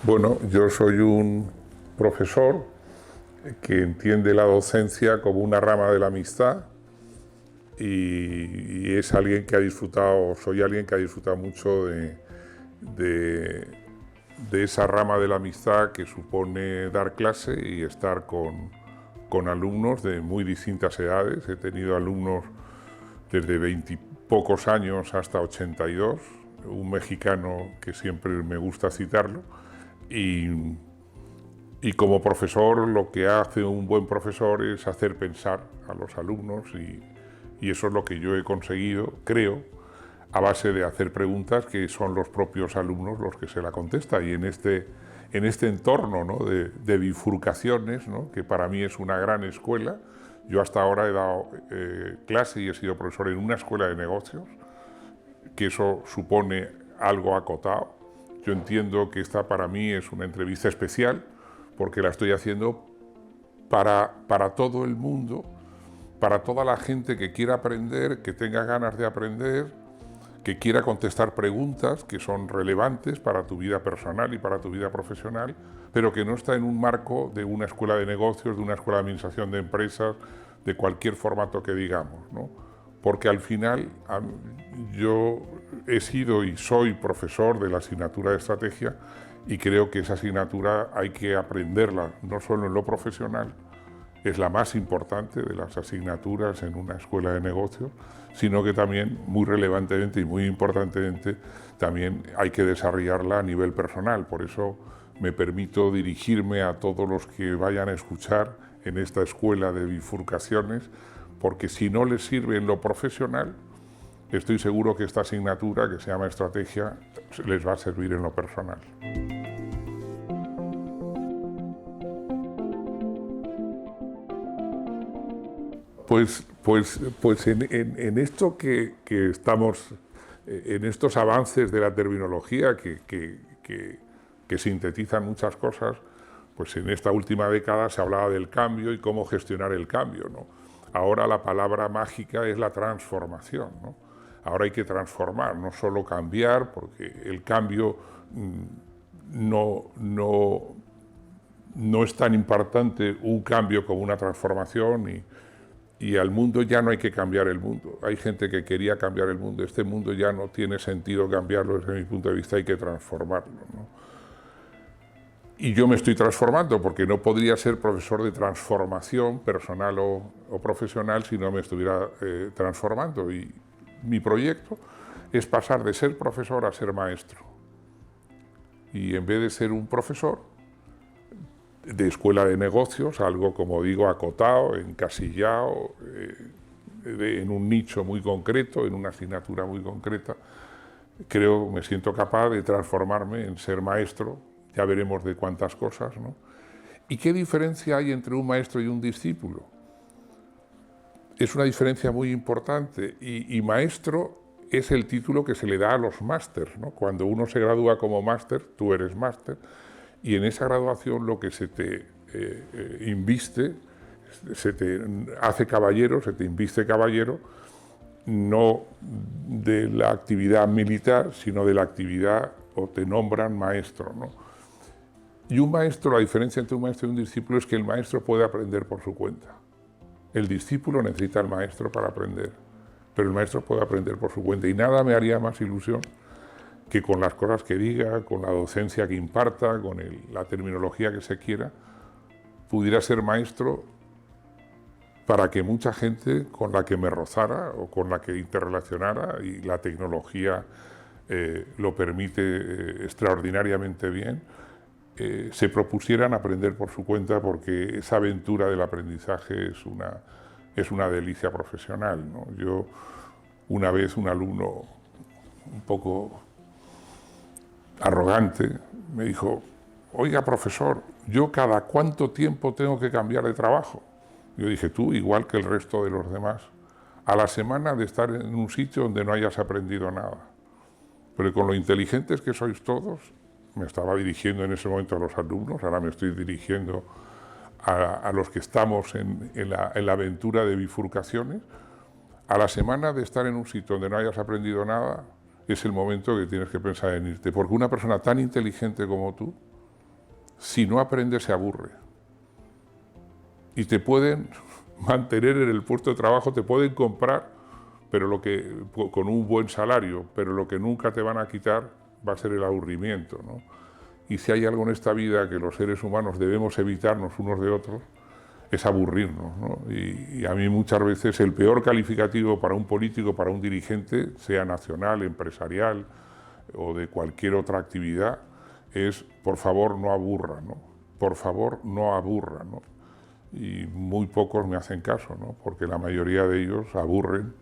Bueno, yo soy un profesor que entiende la docencia como una rama de la amistad y es alguien que ha disfrutado, soy alguien que ha disfrutado mucho de, de esa rama de la amistad que supone dar clase y estar con alumnos de muy distintas edades. He tenido alumnos desde 20 y pocos años hasta 82, un mexicano que siempre me gusta citarlo, y como profesor lo que hace un buen profesor es hacer pensar a los alumnos y eso es lo que yo he conseguido, creo, a base de hacer preguntas que son los propios alumnos los que se la contestan. Y en este entorno, ¿no?, de bifurcaciones, ¿no?, que para mí es una gran escuela. Yo hasta ahora he dado clase y he sido profesor en una escuela de negocios, que eso supone algo acotado. Yo entiendo que esta para mí es una entrevista especial porque la estoy haciendo para todo el mundo, para toda la gente que quiera aprender, que tenga ganas de aprender, que quiera contestar preguntas que son relevantes para tu vida personal y para tu vida profesional, pero que no está en un marco de una escuela de negocios, de una escuela de administración de empresas, de cualquier formato que digamos, ¿no? Porque al final yo he sido y soy profesor de la asignatura de estrategia y creo que esa asignatura hay que aprenderla, no solo en lo profesional, es la más importante de las asignaturas en una escuela de negocios, sino que también, muy relevantemente y muy importantemente, también hay que desarrollarla a nivel personal. Por eso me permito dirigirme a todos los que vayan a escuchar en esta escuela de bifurcaciones, porque si no les sirve en lo profesional, estoy seguro que esta asignatura, que se llama estrategia, les va a servir en lo personal. Pues en esto que estamos, en estos avances de la terminología que sintetizan muchas cosas, pues en esta última década se hablaba del cambio y cómo gestionar el cambio, ¿no? Ahora la palabra mágica es la transformación, ¿no? Ahora hay que transformar, no solo cambiar, porque el cambio no es tan importante un cambio como una transformación y al mundo ya no hay que cambiar el mundo. Hay gente que quería cambiar el mundo. Este mundo ya no tiene sentido cambiarlo desde mi punto de vista, hay que transformarlo, ¿no? Y yo me estoy transformando porque no podría ser profesor de transformación personal o profesional si no me estuviera transformando. Y mi proyecto es pasar de ser profesor a ser maestro. Y en vez de ser un profesor de escuela de negocios, algo, como digo, acotado, encasillado, en un nicho muy concreto, en una asignatura muy concreta, creo, me siento capaz de transformarme en ser maestro, ya veremos de cuántas cosas, ¿no? ¿Y qué diferencia hay entre un maestro y un discípulo? Es una diferencia muy importante y maestro es el título que se le da a los másters, ¿no? Cuando uno se gradúa como máster, tú eres máster, y en esa graduación lo que se te inviste, se te hace caballero, se te inviste caballero, no de la actividad militar, sino de la actividad, o te nombran maestro, ¿no? Y un maestro, la diferencia entre un maestro y un discípulo es que el maestro puede aprender por su cuenta. El discípulo necesita al maestro para aprender, pero el maestro puede aprender por su cuenta. Y nada me haría más ilusión que con las cosas que diga, con la docencia que imparta, con la terminología que se quiera, pudiera ser maestro para que mucha gente con la que me rozara o con la que interrelacionara, y la tecnología lo permite extraordinariamente bien, se propusieran aprender por su cuenta, porque esa aventura del aprendizaje es una delicia profesional, ¿no? Yo, una vez, un alumno un poco arrogante me dijo: oiga, profesor, ¿yo cada cuánto tiempo tengo que cambiar de trabajo? Yo dije: tú, igual que el resto de los demás, a la semana de estar en un sitio donde no hayas aprendido nada. Pero con lo inteligentes que sois todos, me estaba dirigiendo en ese momento a los alumnos, ahora me estoy dirigiendo a los que estamos en la aventura de bifurcaciones, a la semana de estar en un sitio donde no hayas aprendido nada, es el momento que tienes que pensar en irte, porque una persona tan inteligente como tú si no aprende se aburre. Y te pueden mantener en el puesto de trabajo, te pueden comprar pero con un buen salario, pero lo que nunca te van a quitar va a ser el aburrimiento, ¿no? Y si hay algo en esta vida que los seres humanos debemos evitarnos unos de otros, es aburrirnos, ¿no? Y a mí muchas veces el peor calificativo para un político, para un dirigente, sea nacional, empresarial o de cualquier otra actividad, es por favor no aburra, ¿no? Por favor no aburra, ¿no? Y muy pocos me hacen caso, ¿no? Porque la mayoría de ellos aburren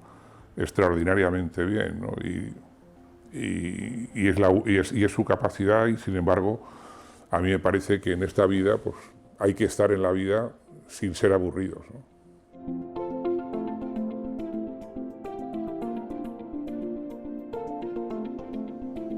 extraordinariamente bien, ¿no? Y es su capacidad, y sin embargo a mí me parece que en esta vida pues, hay que estar en la vida sin ser aburridos, ¿no?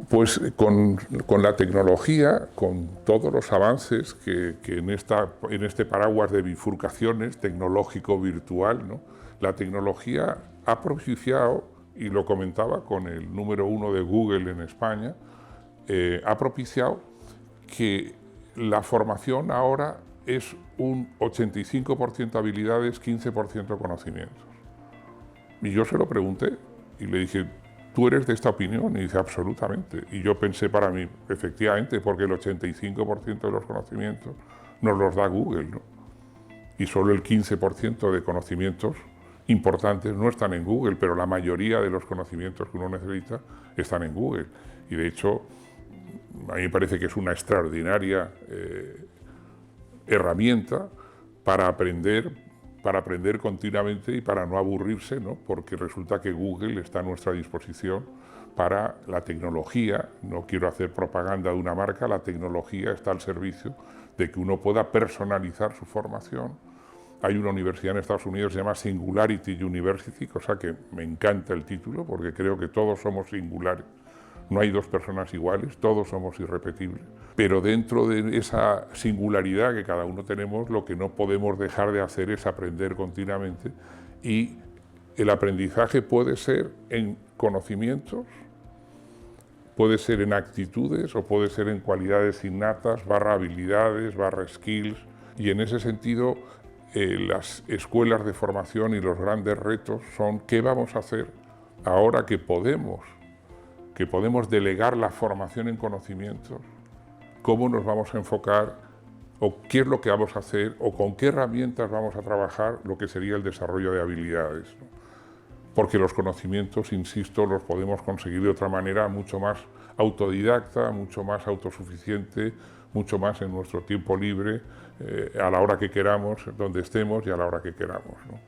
Pues con la tecnología, con todos los avances que en este paraguas de bifurcaciones tecnológico-virtual, ¿no? La tecnología ha propiciado, y lo comentaba con el número 1 de Google en España, ha propiciado que la formación ahora es un 85% habilidades, 15% conocimientos. Y yo se lo pregunté y le dije, ¿tú eres de esta opinión? Y dice, absolutamente. Y yo pensé para mí, efectivamente, porque el 85% de los conocimientos nos los da Google, ¿no? Y solo el 15% de conocimientos importantes no están en Google, pero la mayoría de los conocimientos que uno necesita están en Google. Y de hecho, a mí me parece que es una extraordinaria herramienta para aprender continuamente y para no aburrirse, ¿no? Porque resulta que Google está a nuestra disposición para la tecnología. No quiero hacer propaganda de una marca, la tecnología está al servicio de que uno pueda personalizar su formación. Hay una universidad en Estados Unidos que se llama Singularity University, cosa que me encanta el título porque creo que todos somos singulares. No hay dos personas iguales, todos somos irrepetibles. Pero dentro de esa singularidad que cada uno tenemos, lo que no podemos dejar de hacer es aprender continuamente. Y el aprendizaje puede ser en conocimientos, puede ser en actitudes o puede ser en cualidades innatas, habilidades, skills. Y en ese sentido, las escuelas de formación y los grandes retos son qué vamos a hacer ahora que podemos delegar la formación en conocimientos, cómo nos vamos a enfocar o qué es lo que vamos a hacer o con qué herramientas vamos a trabajar lo que sería el desarrollo de habilidades, ¿no? Porque los conocimientos, insisto, los podemos conseguir de otra manera mucho más autodidacta, mucho más autosuficiente, mucho más en nuestro tiempo libre, a la hora que queramos, donde estemos y a la hora que queramos, ¿no?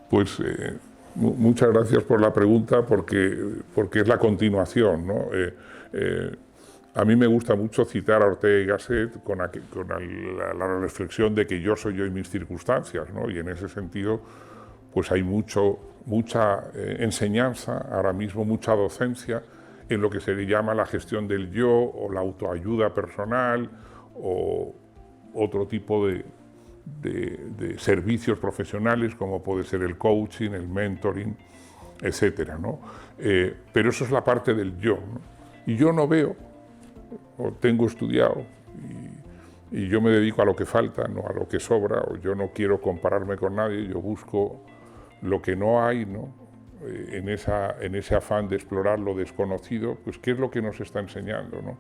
Pues muchas gracias por la pregunta porque es la continuación, ¿no? A mí me gusta mucho citar a Ortega y Gasset con la reflexión de que yo soy yo y mis circunstancias, ¿no? Y en ese sentido pues hay mucha enseñanza, ahora mismo mucha docencia en lo que se le llama la gestión del yo o la autoayuda personal o otro tipo de servicios profesionales como puede ser el coaching, el mentoring, etcétera, ¿no? Pero eso es la parte del yo, ¿no? Y yo no veo, o tengo estudiado, y yo me dedico a lo que falta, no a lo que sobra, o yo no quiero compararme con nadie, yo busco lo que no hay, ¿no? En ese afán de explorar lo desconocido, pues ¿qué es lo que nos está enseñando, ¿no?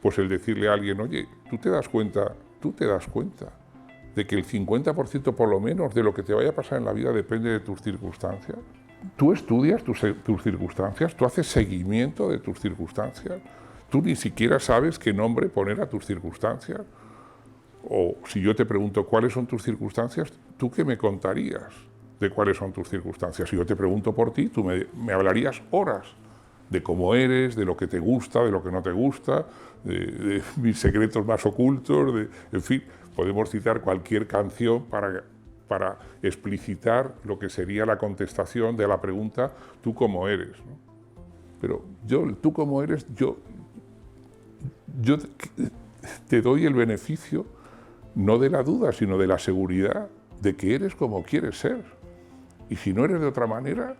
Pues el decirle a alguien, oye, tú te das cuenta de que el 50% por lo menos de lo que te vaya a pasar en la vida depende de tus circunstancias. Tú estudias tus circunstancias, tú haces seguimiento de tus circunstancias, tú ni siquiera sabes qué nombre poner a tus circunstancias. O si yo te pregunto cuáles son tus circunstancias, ¿tú qué me contarías de cuáles son tus circunstancias? Si yo te pregunto por ti, tú me hablarías horas de cómo eres, de lo que te gusta, de lo que no te gusta, de mis secretos más ocultos, en fin, podemos citar cualquier canción para explicitar lo que sería la contestación de la pregunta ¿tú cómo eres?, ¿no? Pero tú cómo eres, yo te doy el beneficio no de la duda, sino de la seguridad de que eres como quieres ser. Y si no eres de otra manera,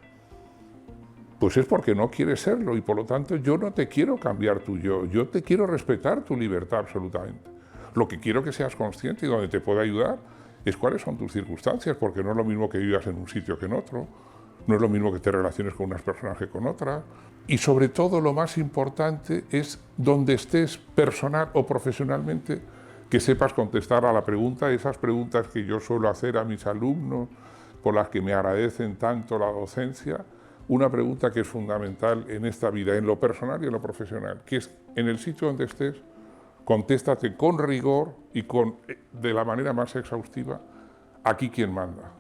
pues es porque no quieres serlo y por lo tanto yo no te quiero cambiar tu yo te quiero respetar tu libertad absolutamente. Lo que quiero que seas consciente y donde te pueda ayudar es cuáles son tus circunstancias, porque no es lo mismo que vivas en un sitio que en otro, no es lo mismo que te relaciones con unas personas que con otras, y sobre todo lo más importante es donde estés personal o profesionalmente, que sepas contestar a la pregunta, esas preguntas que yo suelo hacer a mis alumnos, por las que me agradecen tanto la docencia, una pregunta que es fundamental en esta vida, en lo personal y en lo profesional, que es en el sitio donde estés, contéstate con rigor y de la manera más exhaustiva, aquí quién manda.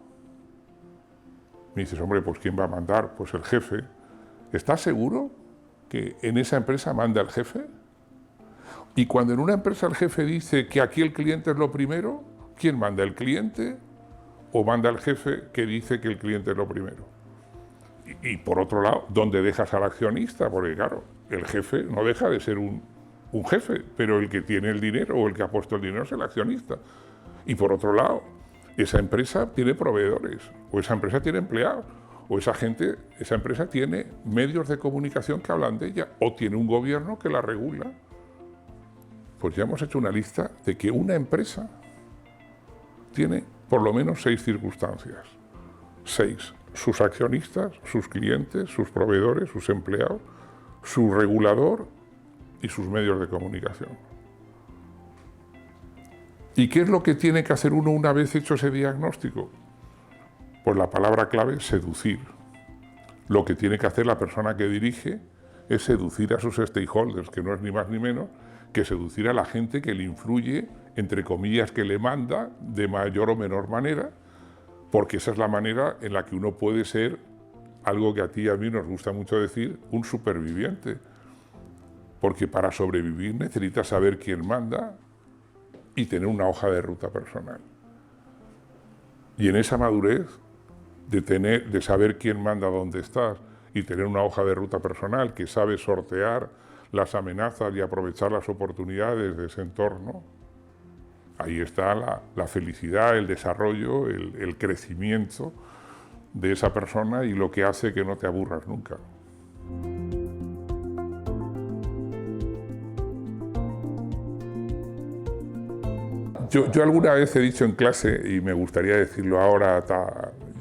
Me dices, hombre, pues ¿quién va a mandar? Pues el jefe. ¿Estás seguro que en esa empresa manda el jefe? Y cuando en una empresa el jefe dice que aquí el cliente es lo primero, ¿quién manda? ¿El cliente o manda el jefe que dice que el cliente es lo primero? Y por otro lado, ¿dónde dejas al accionista? Porque claro, el jefe no deja de ser un jefe, pero el que tiene el dinero o el que ha puesto el dinero es el accionista. Y por otro lado, esa empresa tiene proveedores, o esa empresa tiene empleados, o esa empresa tiene medios de comunicación que hablan de ella, o tiene un gobierno que la regula. Pues ya hemos hecho una lista de que una empresa tiene por lo menos 6 circunstancias. 6. Sus accionistas, sus clientes, sus proveedores, sus empleados, su regulador y sus medios de comunicación. ¿Y qué es lo que tiene que hacer uno una vez hecho ese diagnóstico? Pues la palabra clave es seducir. Lo que tiene que hacer la persona que dirige es seducir a sus stakeholders, que no es ni más ni menos que seducir a la gente que le influye, entre comillas, que le manda de mayor o menor manera, porque esa es la manera en la que uno puede ser, algo que a ti y a mí nos gusta mucho decir, un superviviente. Porque para sobrevivir necesitas saber quién manda y tener una hoja de ruta personal. Y en esa madurez de saber quién manda dónde estás y tener una hoja de ruta personal que sabe sortear las amenazas y aprovechar las oportunidades de ese entorno, ahí está la felicidad, el desarrollo, el crecimiento de esa persona y lo que hace que no te aburras nunca. Yo alguna vez he dicho en clase, y me gustaría decirlo ahora,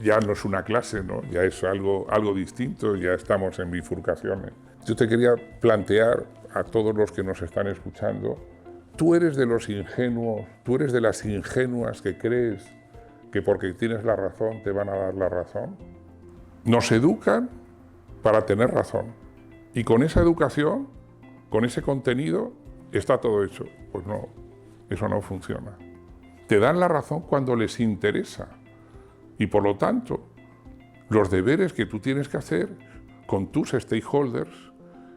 ya no es una clase, ¿no? Ya es algo distinto, ya estamos en bifurcaciones. Yo te quería plantear a todos los que nos están escuchando, tú eres de los ingenuos, tú eres de las ingenuas que crees que porque tienes la razón te van a dar la razón. Nos educan para tener razón. Y con esa educación, con ese contenido, está todo hecho. Pues no, eso no funciona. Te dan la razón cuando les interesa. Y por lo tanto, los deberes que tú tienes que hacer con tus stakeholders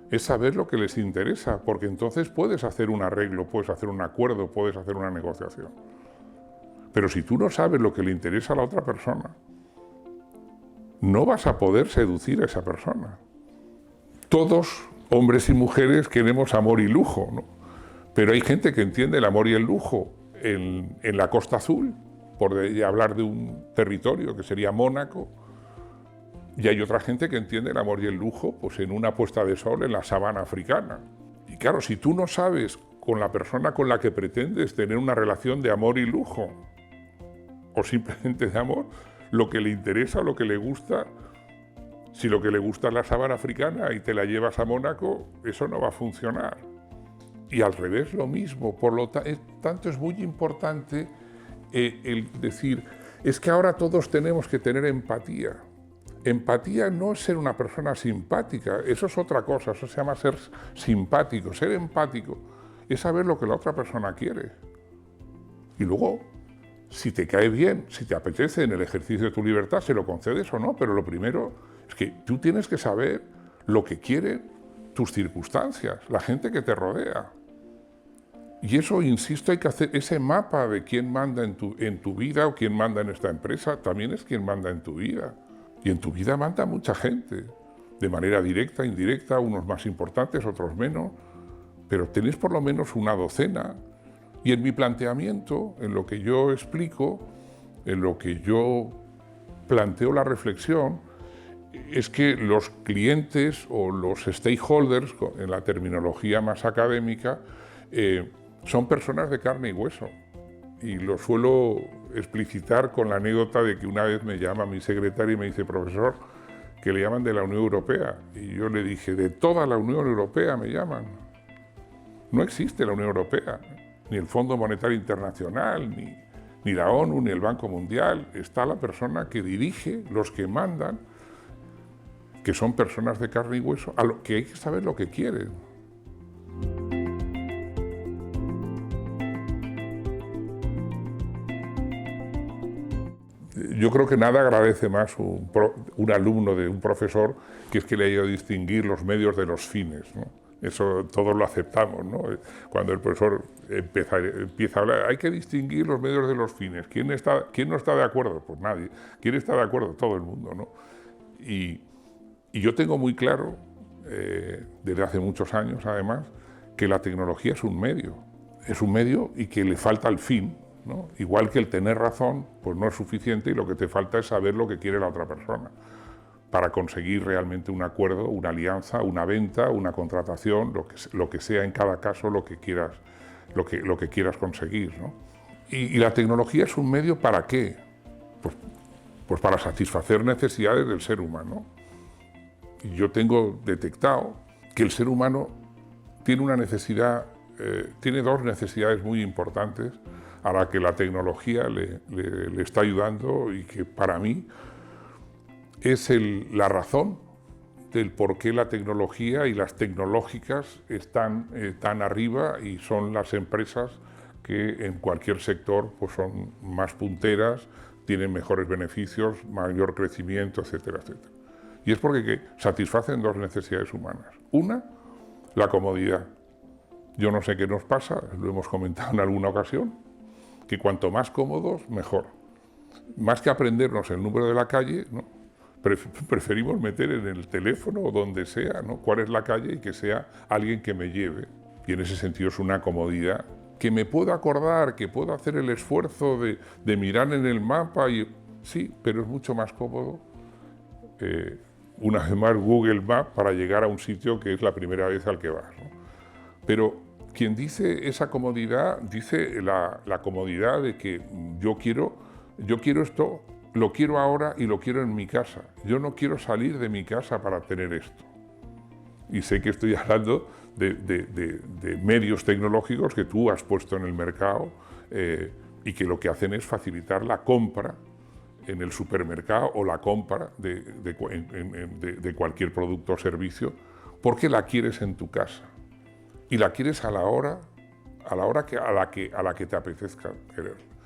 es saber lo que les interesa, porque entonces puedes hacer un arreglo, puedes hacer un acuerdo, puedes hacer una negociación. Pero si tú no sabes lo que le interesa a la otra persona, no vas a poder seducir a esa persona. Todos, hombres y mujeres, queremos amor y lujo, ¿no? Pero hay gente que entiende el amor y el lujo en la Costa Azul, por hablar de un territorio que sería Mónaco, y hay otra gente que entiende el amor y el lujo pues en una puesta de sol en la sabana africana. Y claro, si tú no sabes con la persona con la que pretendes tener una relación de amor y lujo, o simplemente de amor, lo que le interesa o lo que le gusta, si lo que le gusta es la sabana africana y te la llevas a Mónaco, eso no va a funcionar. Y al revés lo mismo, por lo tanto es muy importante el decir, es que ahora todos tenemos que tener empatía. Empatía no es ser una persona simpática, eso es otra cosa, eso se llama ser simpático. Ser empático es saber lo que la otra persona quiere. Y luego, si te cae bien, si te apetece en el ejercicio de tu libertad, se lo concedes o no, pero lo primero es que tú tienes que saber lo que quieren tus circunstancias, la gente que te rodea. Y eso, insisto, hay que hacer ese mapa de quién manda en tu vida o quién manda en esta empresa, también es quién manda en tu vida. Y en tu vida manda mucha gente, de manera directa, indirecta, unos más importantes, otros menos, pero tenés por lo menos una docena. Y en mi planteamiento, en lo que yo explico, en lo que yo planteo la reflexión, es que los clientes o los stakeholders, en la terminología más académica, son personas de carne y hueso. Y lo suelo explicitar con la anécdota de que una vez me llama mi secretario y me dice: profesor, que le llaman de la Unión Europea. Y yo le dije: de toda la Unión Europea me llaman. No existe la Unión Europea, ni el Fondo Monetario Internacional, ni la ONU, ni el Banco Mundial. Está la persona que dirige, los que mandan, que son personas de carne y hueso, a lo que hay que saber lo que quieren. Yo creo que nada agradece más un alumno de un profesor que es que le haya a distinguir los medios de los fines, ¿no? Eso todos lo aceptamos, ¿no? Cuando el profesor empieza a hablar, hay que distinguir los medios de los fines. ¿Quién no está de acuerdo? Pues nadie. ¿Quién está de acuerdo? Todo el mundo, ¿no? Y yo tengo muy claro, desde hace muchos años además, que la tecnología es un medio y que le falta el fin, ¿no? Igual que el tener razón, pues no es suficiente y lo que te falta es saber lo que quiere la otra persona para conseguir realmente un acuerdo, una alianza, una venta, una contratación, lo que sea en cada caso lo que quieras conseguir, ¿no? Y la tecnología es un medio ¿para qué? Pues para satisfacer necesidades del ser humano. Y yo tengo detectado que el ser humano tiene una necesidad, tiene dos necesidades muy importantes a la que la tecnología le está ayudando y que para mí es la razón del por qué la tecnología y las tecnológicas están tan arriba y son las empresas que en cualquier sector pues son más punteras, tienen mejores beneficios, mayor crecimiento, etcétera, etcétera. Y es porque satisfacen dos necesidades humanas. Una, la comodidad. Yo no sé qué nos pasa, lo hemos comentado en alguna ocasión, que cuanto más cómodos, mejor. Más que aprendernos el número de la calle, ¿no? Preferimos meter en el teléfono o donde sea, ¿no?, cuál es la calle y que sea alguien que me lleve. Y en ese sentido es una comodidad que me puedo acordar, que puedo hacer el esfuerzo de mirar en el mapa. Sí, pero es mucho más cómodo, una vez más, Google Maps para llegar a un sitio que es la primera vez al que vas, ¿no? Pero quien dice esa comodidad, dice la comodidad de que yo quiero esto, lo quiero ahora y lo quiero en mi casa. Yo no quiero salir de mi casa para tener esto. Y sé que estoy hablando de medios tecnológicos que tú has puesto en el mercado y que lo que hacen es facilitar la compra en el supermercado o la compra de cualquier producto o servicio porque la quieres en tu casa y la quieres a la hora a la que te apetezca querer.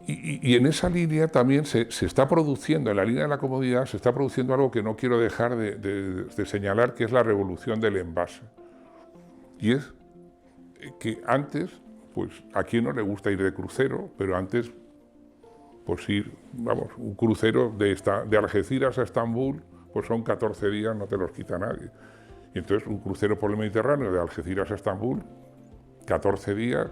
Y en esa línea también se está produciendo, en la línea de la comodidad, se está produciendo algo que no quiero dejar de señalar, que es la revolución del envase. Y es que antes, pues a quién no le gusta ir de crucero, pero antes, pues un crucero de Algeciras a Estambul, pues son 14 días, no te los quita nadie. Y entonces un crucero por el Mediterráneo de Algeciras a Estambul, 14 días,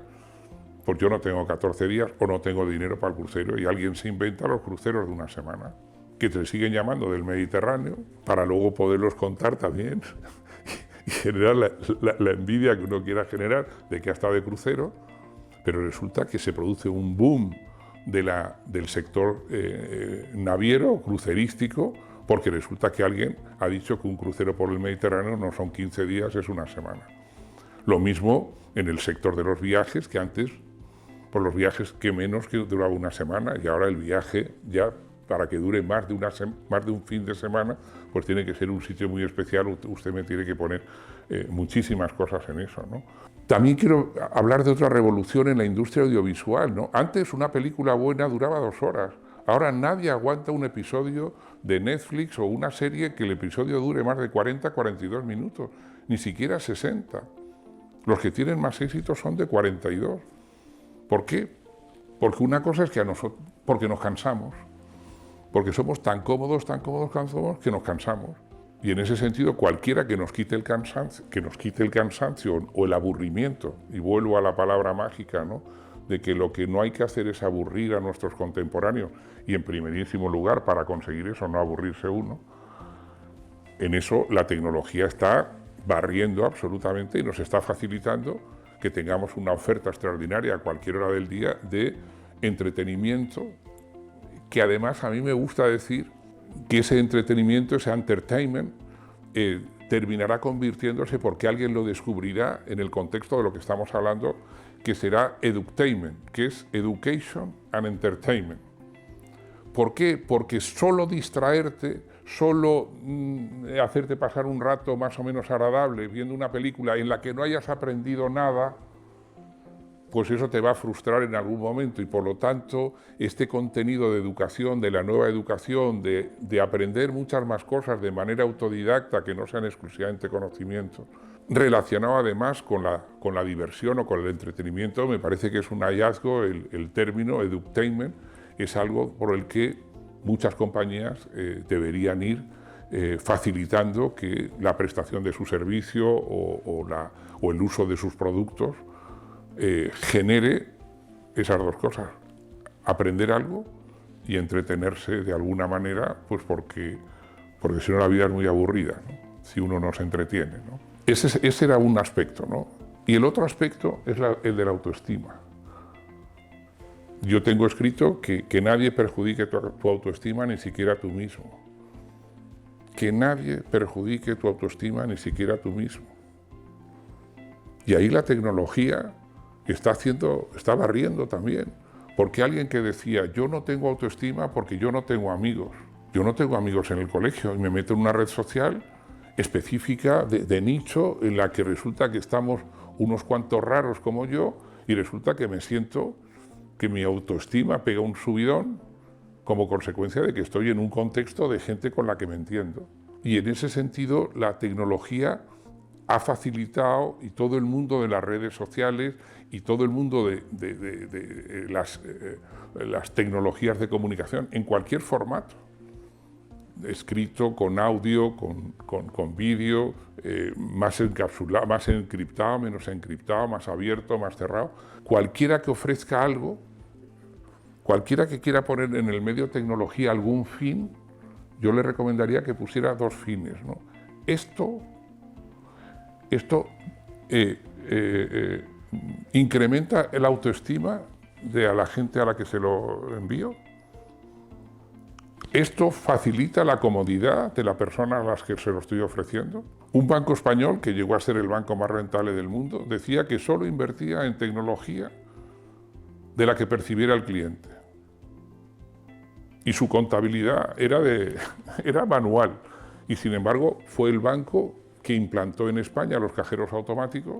pues yo no tengo 14 días o no tengo dinero para el crucero y alguien se inventa los cruceros de una semana, que te siguen llamando del Mediterráneo para luego poderlos contar también y generar la envidia que uno quiera generar de que ha estado de crucero, pero resulta que se produce un boom del sector naviero, crucerístico, porque resulta que alguien ha dicho que un crucero por el Mediterráneo no son 15 días, es una semana. Lo mismo en el sector de los viajes, que antes, por los viajes que menos que duraba una semana, y ahora el viaje ya para que dure más de un fin de semana, pues tiene que ser un sitio muy especial, usted me tiene que poner muchísimas cosas en eso, ¿no? También quiero hablar de otra revolución en la industria audiovisual, ¿no? Antes una película buena duraba 2 horas, ahora nadie aguanta un episodio de Netflix o una serie que el episodio dure más de 40, 42 minutos, ni siquiera 60. Los que tienen más éxito son de 42. ¿Por qué? Porque una cosa es que porque nos cansamos, porque somos tan cómodos que nos cansamos. Y en ese sentido, cualquiera que nos quite el cansancio o el aburrimiento, y vuelvo a la palabra mágica, ¿no?, de que lo que no hay que hacer es aburrir a nuestros contemporáneos, y en primerísimo lugar, para conseguir eso, no aburrirse uno, En eso la tecnología está barriendo absolutamente y nos está facilitando que tengamos una oferta extraordinaria a cualquier hora del día de entretenimiento, que además a mí me gusta decir que ese entretenimiento, ese entertainment, terminará convirtiéndose, porque alguien lo descubrirá en el contexto de lo que estamos hablando, que será edutainment, que es education and entertainment. ¿Por qué? Porque solo distraerte, solo hacerte pasar un rato más o menos agradable viendo una película en la que no hayas aprendido nada, pues eso te va a frustrar en algún momento, y por lo tanto este contenido de educación, de la nueva educación, de aprender muchas más cosas de manera autodidacta que no sean exclusivamente conocimientos, relacionado además con la diversión o con el entretenimiento, me parece que es un hallazgo el término edutainment. Es algo por el que muchas compañías deberían ir facilitando que la prestación de su servicio o el uso de sus productos genere esas dos cosas: aprender algo y entretenerse de alguna manera, pues porque si no la vida es muy aburrida, ¿no? Si uno no se entretiene, ¿no? Ese era un aspecto, ¿no? Y el otro aspecto es el de la autoestima. Yo tengo escrito que nadie perjudique tu autoestima, ni siquiera tú mismo. Que nadie perjudique tu autoestima, ni siquiera tú mismo. Y ahí la tecnología está barriendo también. Porque alguien que decía, yo no tengo autoestima porque yo no tengo amigos. Yo no tengo amigos en el colegio y me meto en una red social específica de nicho en la que resulta que estamos unos cuantos raros como yo y resulta que me siento que mi autoestima pega un subidón como consecuencia de que estoy en un contexto de gente con la que me entiendo. Y en ese sentido la tecnología ha facilitado, y todo el mundo de las redes sociales y todo el mundo de las tecnologías de comunicación en cualquier formato, escrito, con audio, con vídeo, más encapsulado, más encriptado, menos encriptado, más abierto, más cerrado. Cualquiera que ofrezca algo, cualquiera que quiera poner en el medio tecnología algún fin, yo le recomendaría que pusiera dos fines, ¿no? Esto incrementa la autoestima de a la gente a la que se lo envío. Esto facilita la comodidad de la persona a las que se lo estoy ofreciendo. Un banco español, que llegó a ser el banco más rentable del mundo, decía que solo invertía en tecnología de la que percibiera el cliente. Y su contabilidad era manual. Y sin embargo fue el banco que implantó en España los cajeros automáticos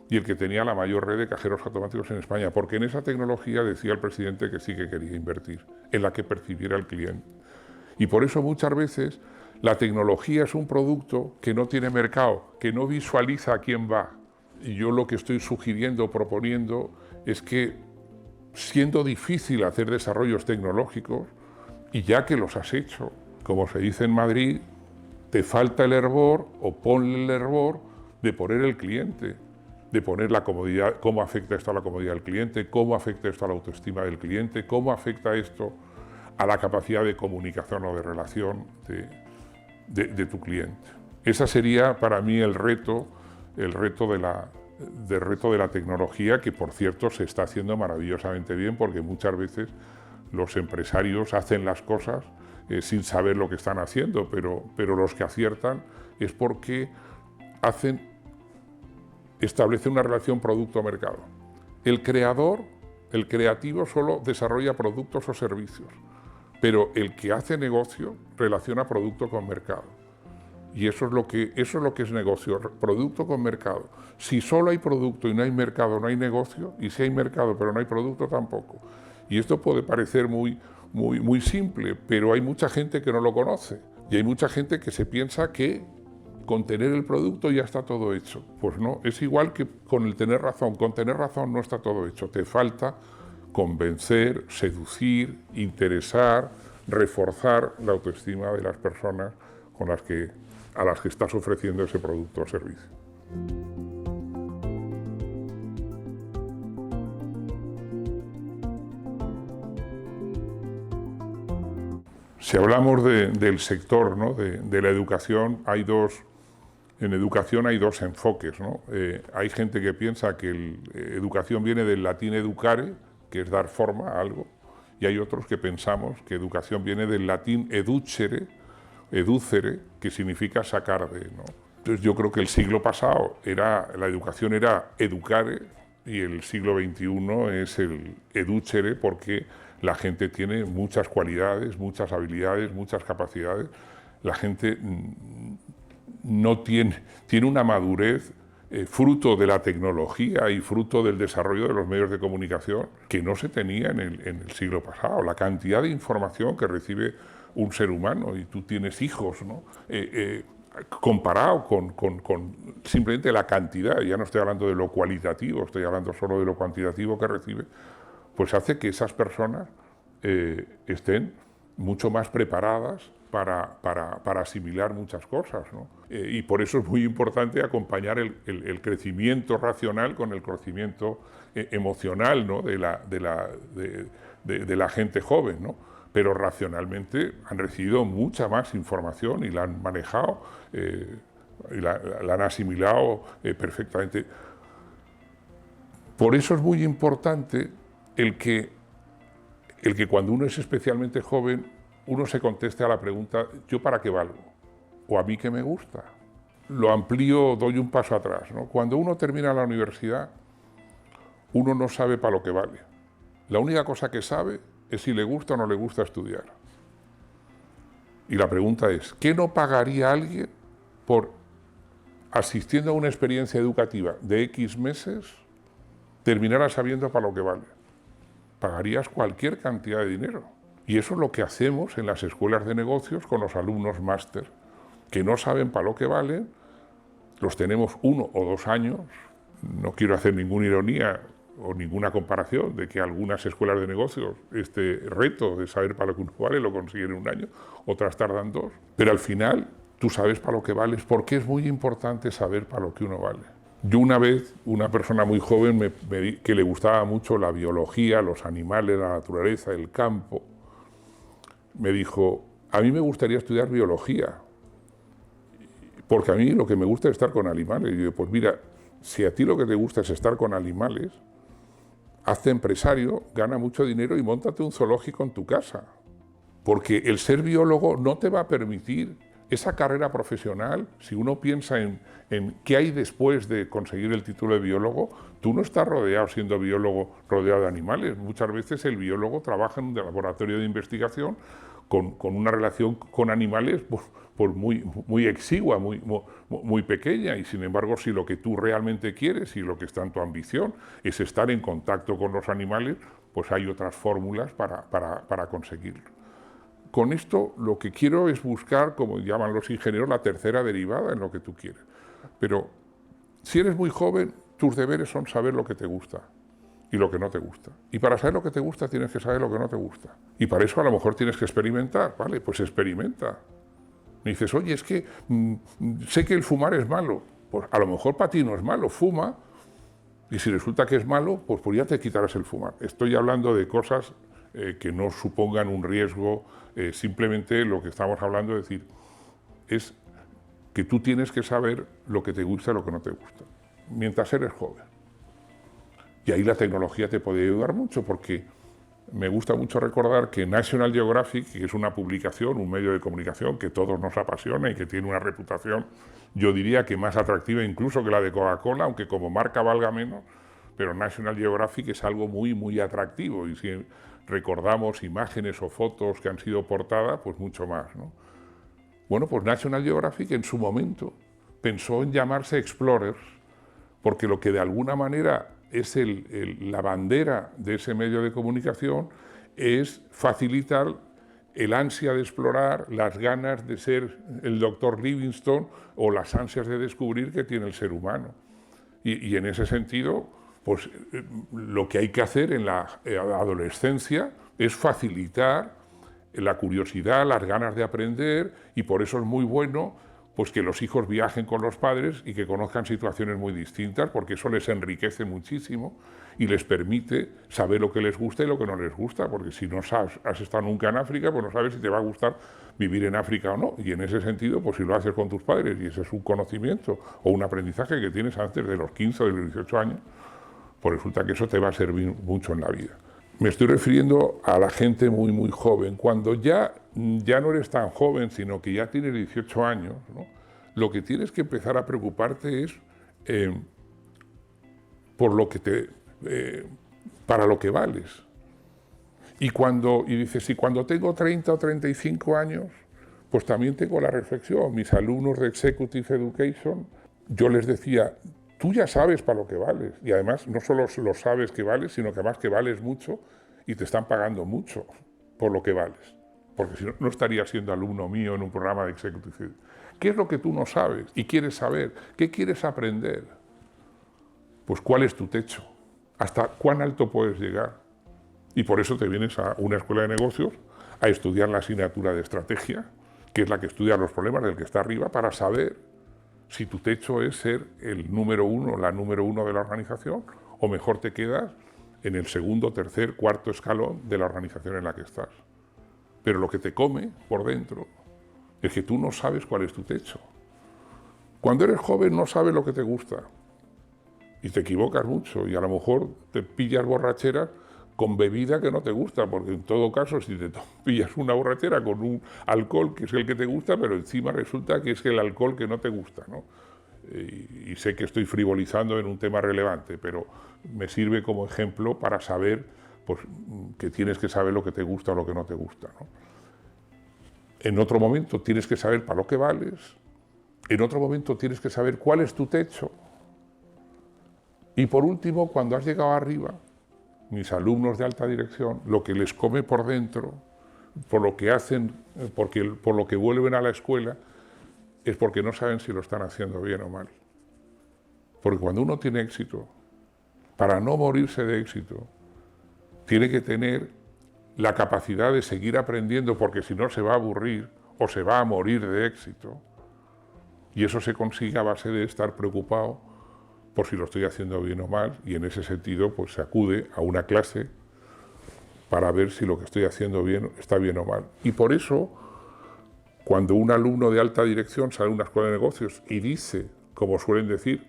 y el que tenía la mayor red de cajeros automáticos en España, porque en esa tecnología decía el presidente que sí que quería invertir, en la que percibiera el cliente. Y por eso muchas veces la tecnología es un producto que no tiene mercado, que no visualiza a quién va. Y yo lo que estoy sugiriendo, proponiendo, es que, siendo difícil hacer desarrollos tecnológicos, y ya que los has hecho, como se dice en Madrid, te falta el hervor, o ponle el hervor de poner el cliente, de poner la comodidad, cómo afecta esto a la comodidad del cliente, cómo afecta esto a la autoestima del cliente, cómo afecta esto a la capacidad de comunicación o de relación de tu cliente. Ese sería para mí el reto de la tecnología, que por cierto se está haciendo maravillosamente bien, porque muchas veces los empresarios hacen las cosas sin saber lo que están haciendo, pero los que aciertan es porque establecen una relación producto-mercado. El creativo solo desarrolla productos o servicios, pero el que hace negocio relaciona producto con mercado. Y eso es lo que es negocio, producto con mercado. Si solo hay producto y no hay mercado, no hay negocio, y si hay mercado pero no hay producto, tampoco. Y esto puede parecer muy simple, pero hay mucha gente que no lo conoce, y hay mucha gente que se piensa que con tener el producto ya está todo hecho. Pues no, es igual que con el tener razón. Con tener razón no está todo hecho. Te falta convencer, seducir, interesar, reforzar la autoestima de las personas a las que estás ofreciendo ese producto o servicio. Si hablamos del sector, ¿no? de la educación, en educación hay dos enfoques, ¿no? Hay gente que piensa que educación viene del latín educare, que es dar forma a algo, y hay otros que pensamos que educación viene del latín educere, que significa sacar de, ¿no? Entonces yo creo que el siglo pasado la educación era educare y el siglo XXI es el educere, porque la gente tiene muchas cualidades, muchas habilidades, muchas capacidades. La gente no tiene una madurez fruto de la tecnología y fruto del desarrollo de los medios de comunicación que no se tenía en el siglo pasado. La cantidad de información que recibe un ser humano, y tú tienes hijos, ¿no? Comparado con simplemente la cantidad, ya no estoy hablando de lo cualitativo, estoy hablando solo de lo cuantitativo que recibe, pues hace que esas personas estén mucho más preparadas para asimilar muchas cosas, ¿no? Y por eso es muy importante acompañar el crecimiento racional con el crecimiento emocional, ¿no? de la gente joven, ¿no? Pero racionalmente han recibido mucha más información y la han manejado y la han asimilado perfectamente. Por eso es muy importante el que cuando uno es especialmente joven, uno se conteste a la pregunta, ¿yo para qué valgo? ¿O a mí qué me gusta? Lo amplío, doy un paso atrás, ¿no? Cuando uno termina la universidad, uno no sabe para lo que vale. La única cosa que sabe es si le gusta o no le gusta estudiar. Y la pregunta es, ¿qué no pagaría alguien por, asistiendo a una experiencia educativa de X meses, terminara sabiendo para lo que vale? Pagarías cualquier cantidad de dinero. Y eso es lo que hacemos en las escuelas de negocios con los alumnos máster, que no saben para lo que valen, los tenemos 1 o 2 años, no quiero hacer ninguna ironía o ninguna comparación de que algunas escuelas de negocios este reto de saber para lo que uno vale lo consiguen en 1 año, otras tardan 2, pero al final tú sabes para lo que vales, porque es muy importante saber para lo que uno vale. Yo una vez, una persona muy joven que le gustaba mucho la biología, los animales, la naturaleza, el campo, me dijo, a mí me gustaría estudiar biología, porque a mí lo que me gusta es estar con animales. Y yo, pues mira, si a ti lo que te gusta es estar con animales, hazte empresario, gana mucho dinero y móntate un zoológico en tu casa. Porque el ser biólogo no te va a permitir esa carrera profesional. Si uno piensa en qué hay después de conseguir el título de biólogo, tú no estás rodeado, siendo biólogo, rodeado de animales. Muchas veces el biólogo trabaja en un laboratorio de investigación con una relación con animales pues muy exigua, muy pequeña, y sin embargo, si lo que tú realmente quieres y lo que está en tu ambición es estar en contacto con los animales, pues hay otras fórmulas para conseguirlo. Con esto lo que quiero es buscar, como llaman los ingenieros, la tercera derivada en lo que tú quieres. Pero si eres muy joven, tus deberes son saber lo que te gusta y lo que no te gusta. Y para saber lo que te gusta tienes que saber lo que no te gusta. Y para eso a lo mejor tienes que experimentar, ¿vale? Pues experimenta. Me dices, oye, es que sé que el fumar es malo. Pues a lo mejor para ti no es malo, fuma, y si resulta que es malo, pues ya te quitarás el fumar. Estoy hablando de cosas que no supongan un riesgo, simplemente lo que estamos hablando es que tú tienes que saber lo que te gusta y lo que no te gusta, mientras eres joven. Y ahí la tecnología te puede ayudar mucho, porque me gusta mucho recordar que National Geographic, que es una publicación, un medio de comunicación que todos nos apasiona y que tiene una reputación, yo diría que más atractiva incluso que la de Coca-Cola, aunque como marca valga menos, pero National Geographic es algo muy atractivo, y si recordamos imágenes o fotos que han sido portadas, pues mucho más, ¿no? Bueno, pues National Geographic en su momento pensó en llamarse Explorers, porque lo que de alguna manera es la bandera de ese medio de comunicación es facilitar el ansia de explorar, las ganas de ser el doctor Livingstone o las ansias de descubrir que tiene el ser humano. Y en ese sentido, pues lo que hay que hacer en la adolescencia es facilitar la curiosidad, las ganas de aprender, y por eso es muy bueno pues que los hijos viajen con los padres y que conozcan situaciones muy distintas, porque eso les enriquece muchísimo y les permite saber lo que les gusta y lo que no les gusta, porque si no has estado nunca en África, pues no sabes si te va a gustar vivir en África o no. Y en ese sentido, pues si lo haces con tus padres y ese es un conocimiento o un aprendizaje que tienes antes de los 15 o de los 18 años, pues resulta que eso te va a servir mucho en la vida. Me estoy refiriendo a la gente muy, muy joven. Cuando ya no eres tan joven, sino que ya tienes 18 años, ¿no? Lo que tienes que empezar a preocuparte es por lo que para lo que vales. Y dices, y cuando tengo 30 o 35 años, pues también tengo la reflexión. Mis alumnos de Executive Education, yo les decía, tú ya sabes para lo que vales. Y además no solo lo sabes que vales, sino que además que vales mucho y te están pagando mucho por lo que vales. Porque si no, no estarías siendo alumno mío en un programa de Executive Education. ¿Qué es lo que tú no sabes y quieres saber? ¿Qué quieres aprender? Pues cuál es tu techo, hasta cuán alto puedes llegar. Y por eso te vienes a una escuela de negocios a estudiar la asignatura de estrategia, que es la que estudia los problemas del que está arriba, para saber si tu techo es ser el número uno, la número uno de la organización, o mejor te quedas en el segundo, tercer, cuarto escalón de la organización en la que estás. Pero lo que te come por dentro es que tú no sabes cuál es tu techo. Cuando eres joven no sabes lo que te gusta y te equivocas mucho y a lo mejor te pillas borrachera con bebida que no te gusta, porque en todo caso si te pillas una borrachera con un alcohol que es el que te gusta, pero encima resulta que es el alcohol que no te gusta, ¿no? Y sé que estoy frivolizando en un tema relevante, pero me sirve como ejemplo para saber pues, que tienes que saber lo que te gusta o lo que no te gusta, ¿no? En otro momento tienes que saber para lo que vales, en otro momento tienes que saber cuál es tu techo. Y por último, cuando has llegado arriba, mis alumnos de alta dirección, lo que les come por dentro, por lo que hacen, por lo que vuelven a la escuela, es porque no saben si lo están haciendo bien o mal. Porque cuando uno tiene éxito, para no morirse de éxito, tiene que tener la capacidad de seguir aprendiendo, porque si no se va a aburrir o se va a morir de éxito. Y eso se consigue a base de estar preocupado por si lo estoy haciendo bien o mal, y en ese sentido pues se acude a una clase para ver si lo que estoy haciendo bien está bien o mal. Y por eso, cuando un alumno de alta dirección sale a una escuela de negocios y dice, como suelen decir,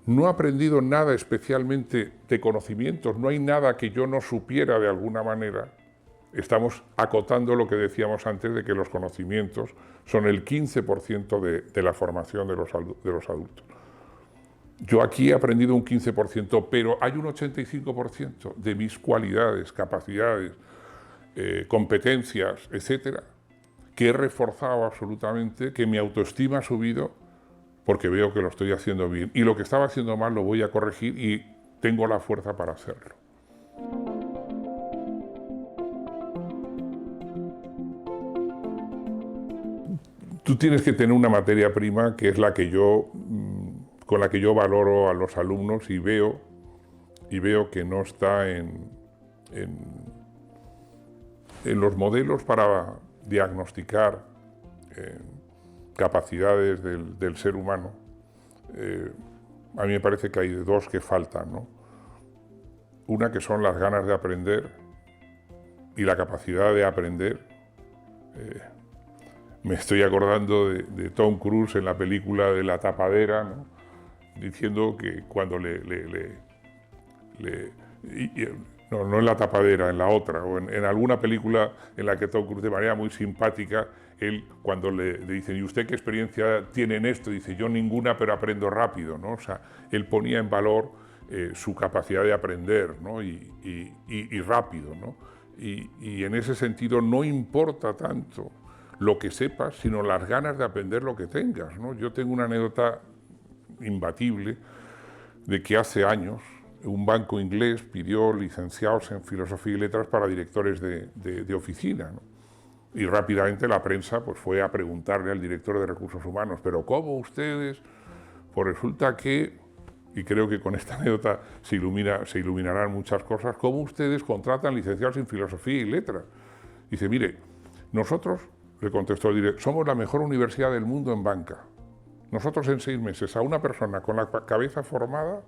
no he aprendido nada especialmente de conocimientos, no hay nada que yo no supiera de alguna manera, estamos acotando lo que decíamos antes de que los conocimientos son el 15% de la formación de los adultos. Yo aquí he aprendido un 15%, pero hay un 85% de mis cualidades, capacidades, competencias, etcétera, que he reforzado absolutamente, que mi autoestima ha subido porque veo que lo estoy haciendo bien. Y lo que estaba haciendo mal lo voy a corregir y tengo la fuerza para hacerlo. Tú tienes que tener una materia prima que es la que con la que yo valoro a los alumnos y veo que no está en los modelos para diagnosticar capacidades del ser humano. A mí me parece que hay dos que faltan, ¿no? Una que son las ganas de aprender y la capacidad de aprender. Me estoy acordando de Tom Cruise en la película de La Tapadera, ¿no? Diciendo que cuando no en La Tapadera, en la otra, o en alguna película en la que Tom Cruise de manera muy simpática, él cuando le dicen, ¿y usted qué experiencia tiene en esto? Dice, yo ninguna, pero aprendo rápido, ¿no? O sea, él ponía en valor su capacidad de aprender, ¿no? y rápido, ¿no? Y en ese sentido no importa tanto lo que sepas, sino las ganas de aprender lo que tengas, ¿no? Yo tengo una anécdota imbatible de que hace años un banco inglés pidió licenciados en filosofía y letras para directores de oficina, ¿no? Y rápidamente la prensa pues, fue a preguntarle al director de recursos humanos, pero ¿cómo ustedes? Pues resulta que, y creo que con esta anécdota se iluminarán muchas cosas, ¿cómo ustedes contratan licenciados en filosofía y letras? Dice, mire, nosotros Le contestó el director, somos la mejor universidad del mundo en banca. Nosotros en 6 meses a una persona con la cabeza formada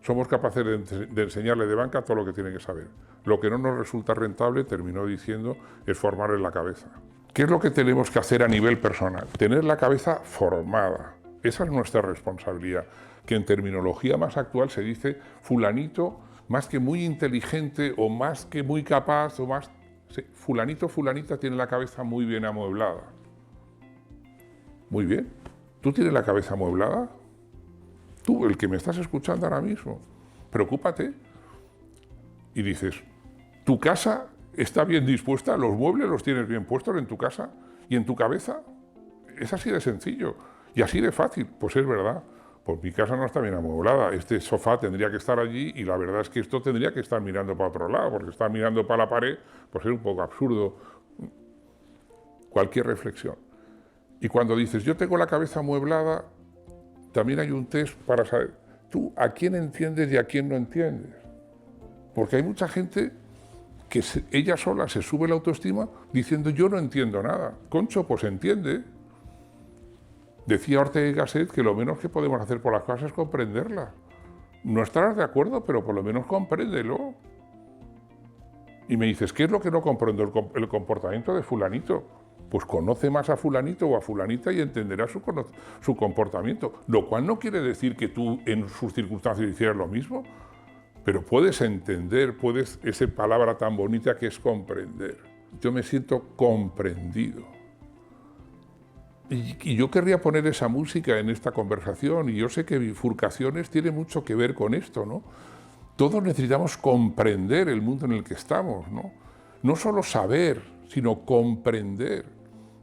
somos capaces de enseñarle de banca todo lo que tiene que saber. Lo que no nos resulta rentable, terminó diciendo, es formarle la cabeza. ¿Qué es lo que tenemos que hacer a nivel personal? Tener la cabeza formada. Esa es nuestra responsabilidad, que en terminología más actual se dice fulanito, más que muy inteligente o más que muy capaz o más... Fulanito, fulanita tiene la cabeza muy bien amueblada. Muy bien. ¿Tú tienes la cabeza amueblada? Tú, el que me estás escuchando ahora mismo, preocúpate y dices, ¿tu casa está bien dispuesta? ¿Los muebles los tienes bien puestos en tu casa y en tu cabeza? Es así de sencillo y así de fácil. Pues es verdad, pues mi casa no está bien amueblada, este sofá tendría que estar allí y la verdad es que esto tendría que estar mirando para otro lado, porque estar mirando para la pared, pues es un poco absurdo. Cualquier reflexión. Y cuando dices, yo tengo la cabeza amueblada, también hay un test para saber, tú a quién entiendes y a quién no entiendes. Porque hay mucha gente que ella sola se sube la autoestima diciendo, yo no entiendo nada. Concho, pues entiende. Decía Ortega y Gasset que lo menos que podemos hacer por las cosas es comprenderlas. No estarás de acuerdo, pero por lo menos compréndelo. Y me dices, ¿qué es lo que no comprendo? El comportamiento de fulanito. Pues conoce más a fulanito o a fulanita y entenderá su comportamiento. Lo cual no quiere decir que tú en sus circunstancias hicieras lo mismo, pero puedes entender, esa palabra tan bonita que es comprender. Yo me siento comprendido. Y yo querría poner esa música en esta conversación, y yo sé que bifurcaciones tiene mucho que ver con esto, ¿no? Todos necesitamos comprender el mundo en el que estamos, ¿no? No solo saber, sino comprender,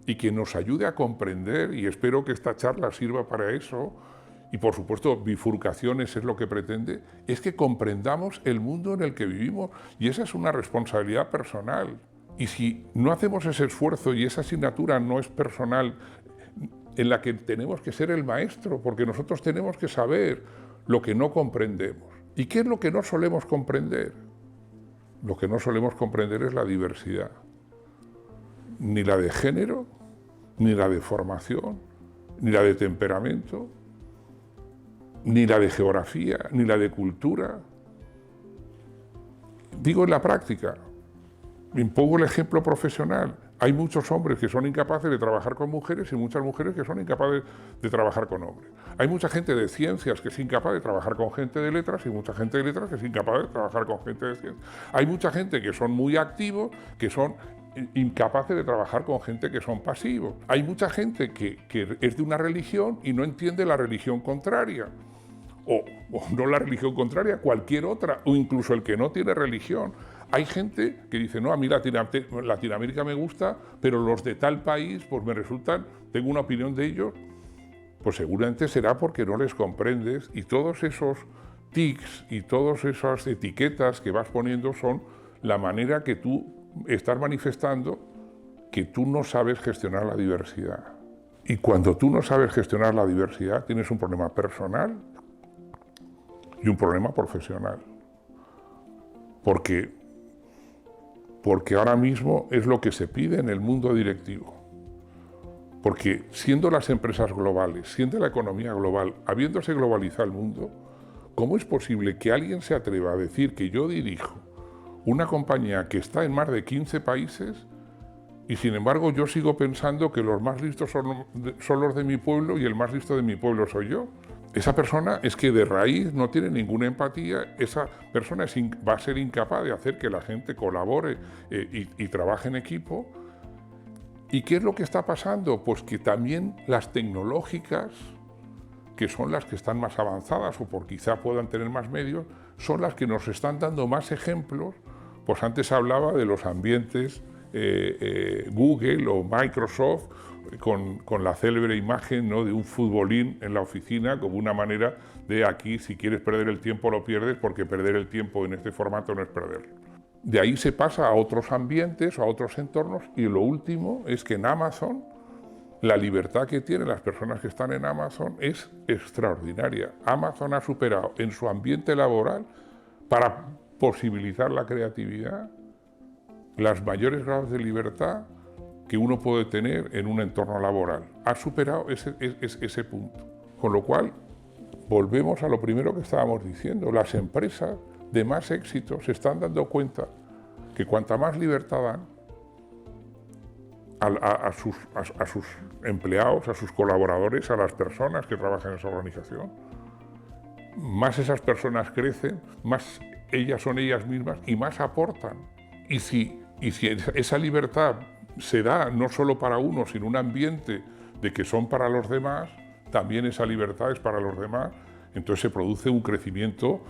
y que nos ayude a comprender, y espero que esta charla sirva para eso, y por supuesto bifurcaciones es lo que pretende, es que comprendamos el mundo en el que vivimos, y esa es una responsabilidad personal. Y si no hacemos ese esfuerzo y esa asignatura no es personal, en la que tenemos que ser el maestro, porque nosotros tenemos que saber lo que no comprendemos. ¿Y qué es lo que no solemos comprender? Lo que no solemos comprender es la diversidad. Ni la de género, ni la de formación, ni la de temperamento, ni la de geografía, ni la de cultura. Digo en la práctica, impongo el ejemplo profesional. Hay muchos hombres que son incapaces de trabajar con mujeres y muchas mujeres que son incapaces de trabajar con hombres. Hay mucha gente de ciencias que es incapaz de trabajar con gente de letras y mucha gente de letras que es incapaz de trabajar con gente de ciencias. Hay mucha gente que son muy activos, que son incapaces de trabajar con gente que son pasivos. Hay mucha gente que es de una religión y no entiende la religión contraria. O no la religión contraria, cualquier otra, o incluso el que no tiene religión. Hay gente que dice, no, a mí Latinoamérica me gusta, pero los de tal país, pues me resultan, tengo una opinión de ellos, pues seguramente será porque no les comprendes, y todos esos tics y todas esas etiquetas que vas poniendo son la manera que tú estás manifestando que tú no sabes gestionar la diversidad. Y cuando tú no sabes gestionar la diversidad, tienes un problema personal y un problema profesional. Porque ahora mismo es lo que se pide en el mundo directivo. Porque siendo las empresas globales, siendo la economía global, habiéndose globalizado el mundo, ¿cómo es posible que alguien se atreva a decir que yo dirijo una compañía que está en más de 15 países y sin embargo yo sigo pensando que los más listos son los de mi pueblo y el más listo de mi pueblo soy yo? Esa persona es que de raíz no tiene ninguna empatía, esa persona va a ser incapaz de hacer que la gente colabore y trabaje en equipo. ¿Y qué es lo que está pasando? Pues que también las tecnológicas, que son las que están más avanzadas o por quizá puedan tener más medios, son las que nos están dando más ejemplos. Pues antes hablaba de los ambientes Google o Microsoft, con la célebre imagen, ¿no?, de un futbolín en la oficina como una manera de aquí, si quieres perder el tiempo lo pierdes, porque perder el tiempo en este formato no es perderlo. De ahí se pasa a otros ambientes, a otros entornos, y lo último es que en Amazon la libertad que tienen las personas que están en Amazon es extraordinaria. Amazon ha superado en su ambiente laboral, para posibilitar la creatividad, los mayores grados de libertad que uno puede tener en un entorno laboral. Ha superado ese punto. Con lo cual, volvemos a lo primero que estábamos diciendo. Las empresas de más éxito se están dando cuenta que cuanta más libertad dan a sus empleados, a sus colaboradores, a las personas que trabajan en esa organización, más esas personas crecen, más ellas son ellas mismas y más aportan. Y si esa libertad se da no solo para uno, sino un ambiente de que son para los demás, también esa libertad es para los demás, entonces se produce un crecimiento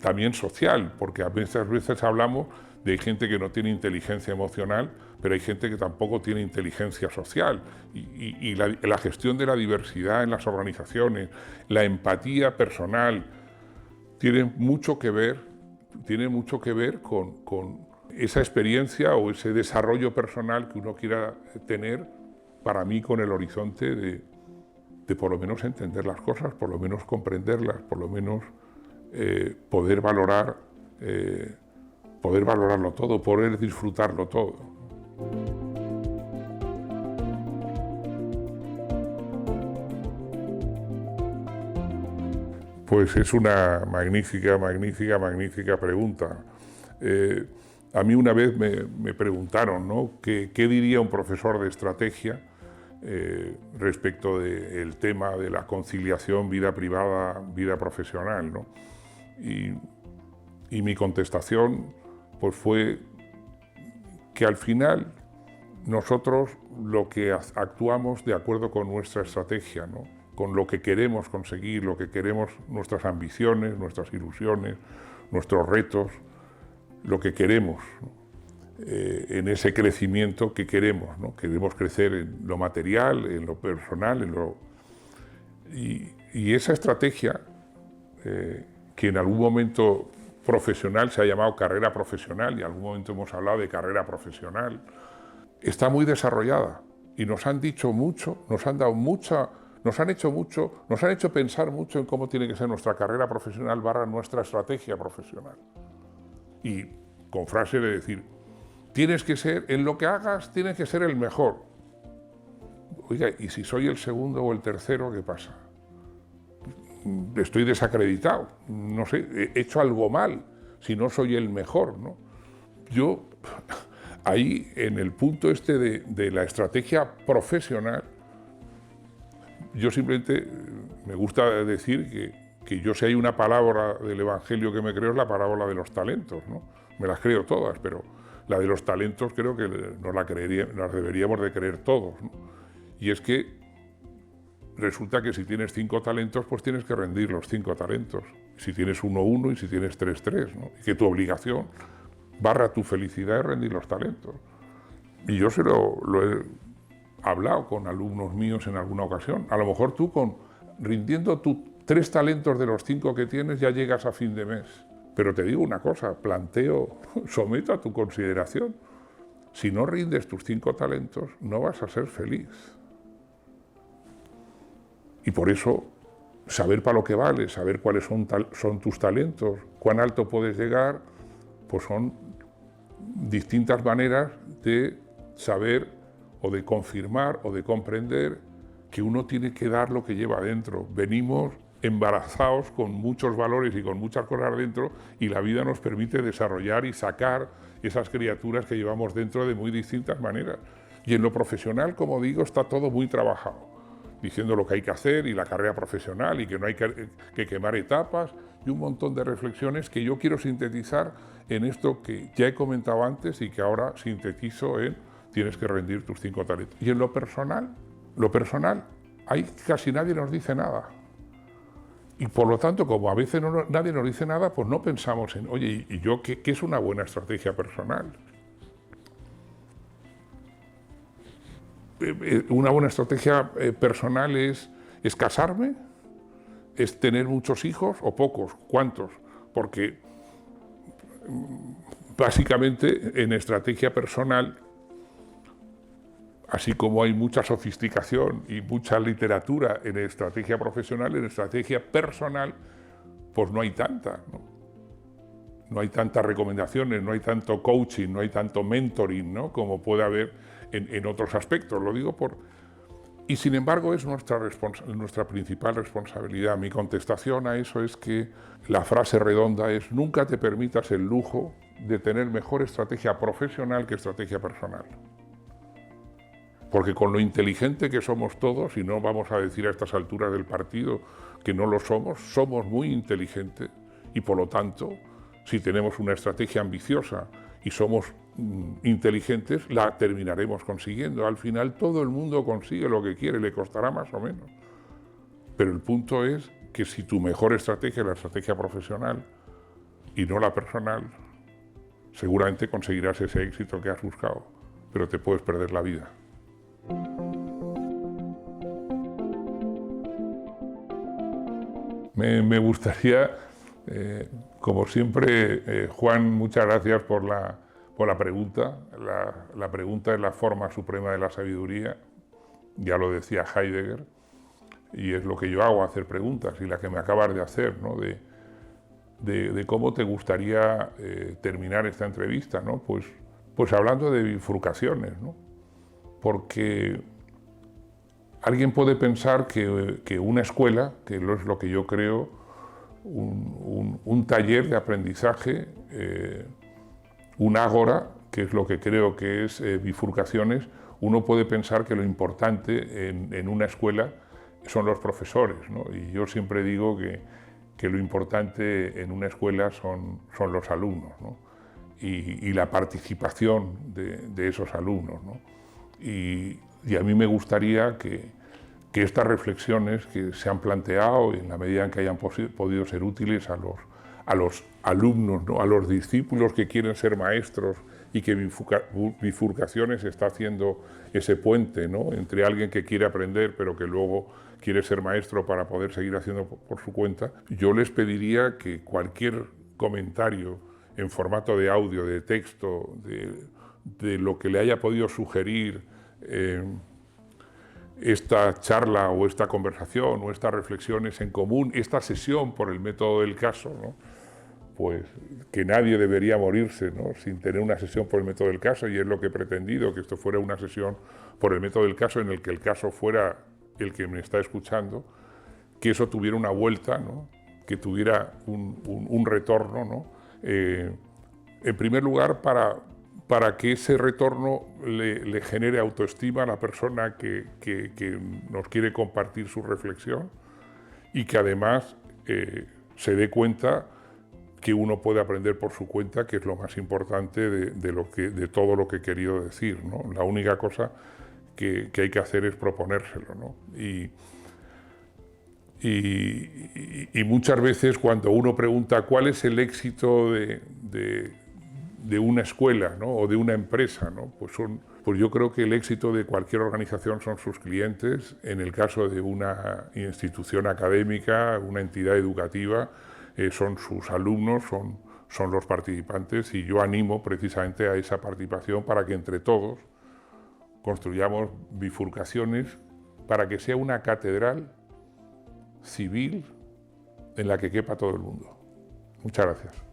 también social, porque a veces hablamos de gente que no tiene inteligencia emocional, pero hay gente que tampoco tiene inteligencia social. Y la gestión de la diversidad en las organizaciones, la empatía personal, tiene mucho que ver con esa experiencia o ese desarrollo personal que uno quiera tener, para mí, con el horizonte de por lo menos entender las cosas, por lo menos comprenderlas, por lo menos poder valorarlo todo, poder disfrutarlo todo. Pues es una magnífica pregunta. A mí una vez me preguntaron, ¿no?, ¿qué diría un profesor de estrategia respecto del tema de la conciliación vida privada, vida profesional, ¿no? Y mi contestación pues fue que al final nosotros lo que actuamos de acuerdo con nuestra estrategia, ¿no?, con lo que queremos conseguir, lo que queremos, nuestras ambiciones, nuestras ilusiones, nuestros retos, lo que queremos, ¿no?, en ese crecimiento que queremos, ¿no? Queremos crecer en lo material, en lo personal, y esa estrategia, que en algún momento profesional se ha llamado carrera profesional, y en algún momento hemos hablado de carrera profesional, está muy desarrollada y nos han dicho mucho, nos han dado mucha, nos han hecho mucho, nos han hecho pensar mucho en cómo tiene que ser nuestra carrera profesional / nuestra estrategia profesional. Y con frase de decir, tienes que ser, en lo que hagas, tienes que ser el mejor. Oiga, ¿y si soy el segundo o el tercero, qué pasa? Estoy desacreditado, no sé, he hecho algo mal, si no soy el mejor, ¿no? Yo, ahí, en el punto este de la estrategia profesional, yo simplemente me gusta decir que yo, si hay una palabra del Evangelio que me creo, es la parábola de los talentos, ¿no? Me las creo todas, pero la de los talentos creo que nos deberíamos de creer todos, ¿no? Y es que resulta que si tienes 5 talentos, pues tienes que rendir los 5 talentos. Si tienes 1, y si tienes 3, ¿no? Y que tu obligación, / tu felicidad, es rendir los talentos. Y yo lo he hablado con alumnos míos en alguna ocasión. A lo mejor tú, rindiendo tus 3 talentos de los 5 que tienes, ya llegas a fin de mes. Pero te digo una cosa, someto a tu consideración. Si no rindes tus 5 talentos, no vas a ser feliz. Y por eso, saber para lo que vales, saber cuáles son tus talentos, cuán alto puedes llegar, pues son distintas maneras de saber o de confirmar o de comprender que uno tiene que dar lo que lleva dentro. Venimos embarazados con muchos valores y con muchas cosas dentro, y la vida nos permite desarrollar y sacar esas criaturas que llevamos dentro de muy distintas maneras. Y en lo profesional, como digo, está todo muy trabajado, diciendo lo que hay que hacer y la carrera profesional y que no hay que quemar etapas y un montón de reflexiones que yo quiero sintetizar en esto que ya he comentado antes y que ahora sintetizo en tienes que rendir tus 5 talentos. Y en lo personal, ahí casi nadie nos dice nada. Y por lo tanto, como a veces nadie nos dice nada, pues no pensamos en, oye, ¿y yo qué es una buena estrategia personal? Una buena estrategia personal es casarme, es tener muchos hijos o pocos, ¿cuántos? Porque básicamente en estrategia personal, así como hay mucha sofisticación y mucha literatura en estrategia profesional, en estrategia personal, pues no hay tanta, ¿no? No hay tantas recomendaciones, no hay tanto coaching, no hay tanto mentoring, ¿no?, como puede haber en otros aspectos, lo digo por... Y sin embargo es nuestra principal responsabilidad. Mi contestación a eso es que la frase redonda es: nunca te permitas el lujo de tener mejor estrategia profesional que estrategia personal. Porque con lo inteligente que somos todos, y no vamos a decir a estas alturas del partido que no lo somos muy inteligentes, y por lo tanto, si tenemos una estrategia ambiciosa y somos inteligentes, la terminaremos consiguiendo. Al final todo el mundo consigue lo que quiere, le costará más o menos. Pero el punto es que si tu mejor estrategia es la estrategia profesional y no la personal, seguramente conseguirás ese éxito que has buscado, pero te puedes perder la vida. Me gustaría, como siempre, Juan, muchas gracias por la pregunta. La pregunta es la forma suprema de la sabiduría, ya lo decía Heidegger, y es lo que yo hago, hacer preguntas, y la que me acabas de hacer, ¿no? de cómo te gustaría terminar esta entrevista, ¿no? Pues hablando de bifurcaciones, ¿no? Porque alguien puede pensar que una escuela, que es lo que yo creo, un taller de aprendizaje, un ágora, que es lo que creo que es bifurcaciones, uno puede pensar que lo importante en una escuela son los profesores, ¿no? Y yo siempre digo que lo importante en una escuela son los alumnos, ¿no? Y la participación de esos alumnos, ¿no? Y a mí me gustaría que estas reflexiones que se han planteado, en la medida en que hayan podido ser útiles a los alumnos, ¿no? A los discípulos que quieren ser maestros, y que bifurcaciones está haciendo ese puente, ¿no? Entre alguien que quiere aprender pero que luego quiere ser maestro para poder seguir haciendo por su cuenta. Yo les pediría que cualquier comentario en formato de audio, de texto, de lo que le haya podido sugerir esta charla o esta conversación o estas reflexiones en común, esta sesión por el método del caso, ¿no? Pues que nadie debería morirse, ¿no? Sin tener una sesión por el método del caso, y es lo que he pretendido, que esto fuera una sesión por el método del caso en el que el caso fuera el que me está escuchando, que eso tuviera una vuelta, ¿no? Que tuviera un retorno, ¿no? En primer lugar, para que ese retorno le genere autoestima a la persona que nos quiere compartir su reflexión, y que además se dé cuenta que uno puede aprender por su cuenta, que es lo más importante de todo lo que he querido decir, ¿no? La única cosa que hay que hacer es proponérselo, ¿no? Y muchas veces cuando uno pregunta cuál es el éxito de una escuela, ¿no? O de una empresa, ¿no? Pues yo creo que el éxito de cualquier organización son sus clientes. En el caso de una institución académica, una entidad educativa, son sus alumnos, son los participantes, y yo animo precisamente a esa participación para que entre todos construyamos bifurcaciones para que sea una catedral civil en la que quepa todo el mundo. Muchas gracias.